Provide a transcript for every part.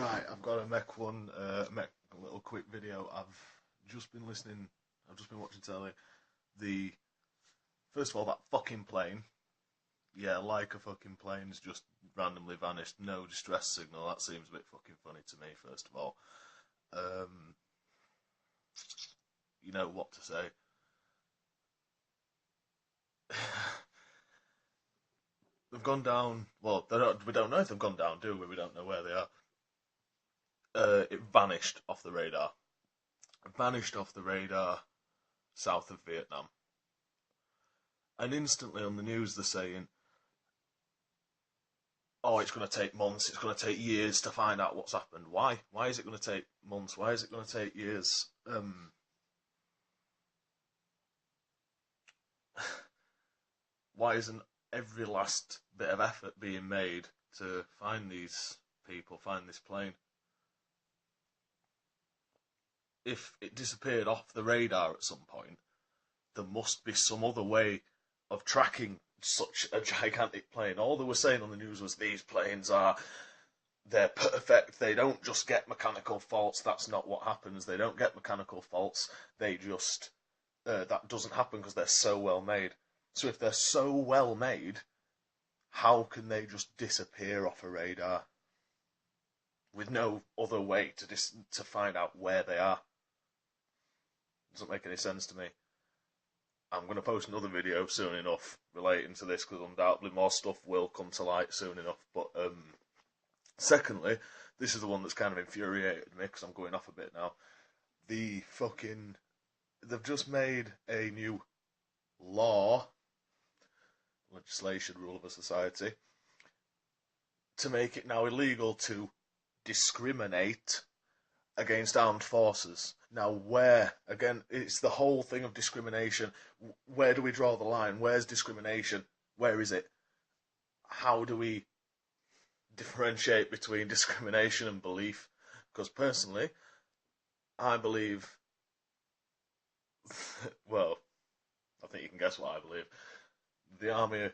Right, I've got to make a little quick video. I've just been watching telly. First of all, that fucking plane. Yeah, like a fucking plane's just randomly vanished. No distress signal. That seems a bit fucking funny to me, first of all. You know what to say. They've gone down. Well, we don't know if they've gone down, do we? We don't know where they are. It vanished off the radar. Vanished off the radar south of Vietnam. And instantly on the news they're saying, oh, it's going to take months, it's going to take years to find out what's happened. Why? Why is it going to take months? Why is it going to take years? Why isn't every last bit of effort being made to find these people, find this plane? If it disappeared off the radar at some point, there must be some other way of tracking such a gigantic plane. All they were saying on the news was these planes they're perfect. They don't just get mechanical faults. That's not what happens. They don't get mechanical faults. They just that doesn't happen because they're so well made. So if they're so well made, how can they just disappear off a radar with no other way to find out where they are? Doesn't make any sense to me. I'm going to post another video soon enough relating to this because undoubtedly more stuff will come to light soon enough. But secondly, this is the one that's kind of infuriated me because I'm going off a bit now. They've just made a new legislation, rule of a society, to make it now illegal to discriminate against armed forces. Now, where, again, it's the whole thing of discrimination. Where do we draw the line? Where's discrimination? Where is it? How do we differentiate between discrimination and belief? Because personally, I believe, well, I think you can guess what I believe. The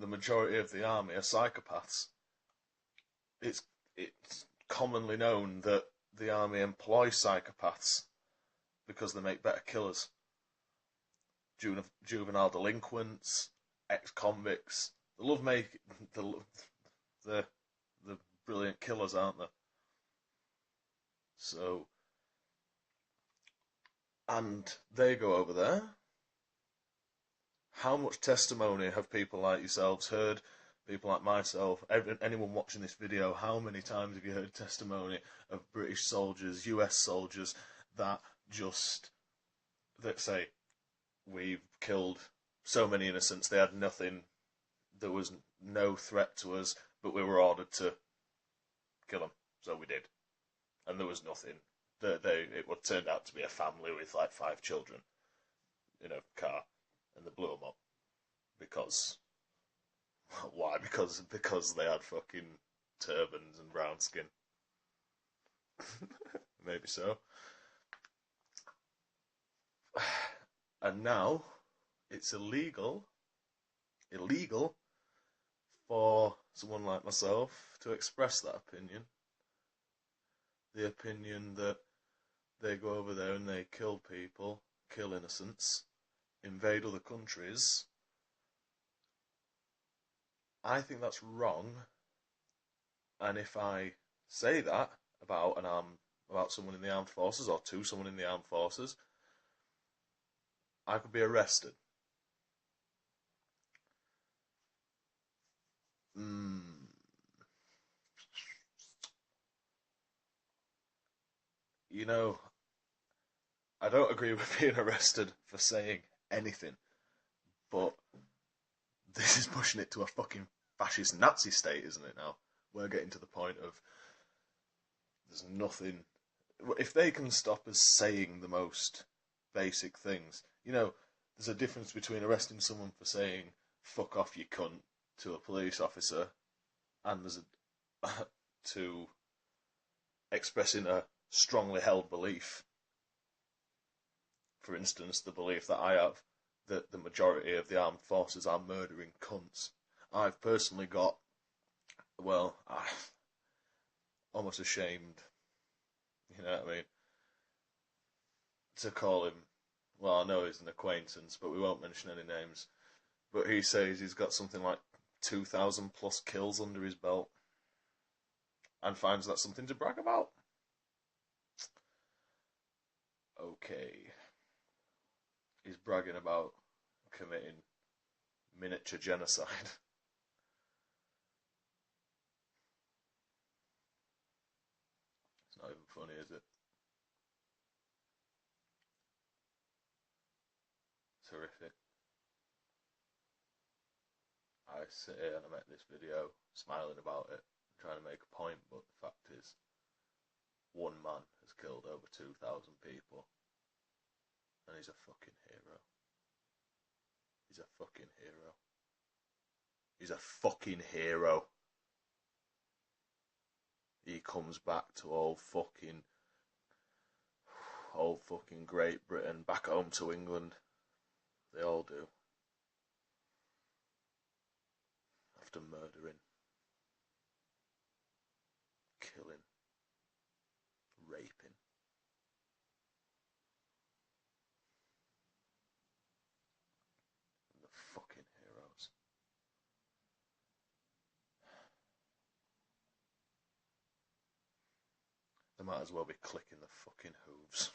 majority of the army are psychopaths. It's commonly known that the army employ psychopaths because they make better killers. Juvenile delinquents, ex-convicts, they're brilliant killers, aren't they? So, and they go over there. How much testimony have people like yourselves heard? People like myself, anyone watching this video, how many times have you heard testimony of British soldiers, US soldiers, that say, we've killed so many innocents, they had nothing, there was no threat to us, but we were ordered to kill them, so we did. And there was nothing. It turned out to be a family with like 5 children in a car, and they blew them up. Because... Why? Because they had fucking turbans and brown skin. Maybe so. And now it's illegal for someone like myself to express that opinion. The opinion that they go over there and they kill people, kill innocents, invade other countries. I think that's wrong, and if I say that about someone in the armed forces or to someone in the armed forces, I could be arrested. You know, I don't agree with being arrested for saying anything, but this is pushing it to a fucking fascist Nazi state, isn't it now? We're getting to the point of there's nothing... If they can stop us saying the most basic things... You know, there's a difference between arresting someone for saying, fuck off you cunt, to a police officer, and there's to expressing a strongly held belief. For instance, the belief that I have that the majority of the armed forces are murdering cunts. I've personally got, almost ashamed, you know what I mean, to call him. Well, I know he's an acquaintance, but we won't mention any names. But he says he's got something like 2,000 plus kills under his belt, and finds that something to brag about. Okay. He's bragging about committing miniature genocide. It's not even funny, is it? It's horrific. I sit here and I make this video smiling about it, trying to make a point, but the fact is, one man has killed over 2,000 people, and he's a fucking hero. He's a fucking hero. He's a fucking hero. He comes back to old fucking Great Britain, back home to England. They all do. After murdering, killing, raping. The fucking heroes. They might as well be clicking the fucking hooves.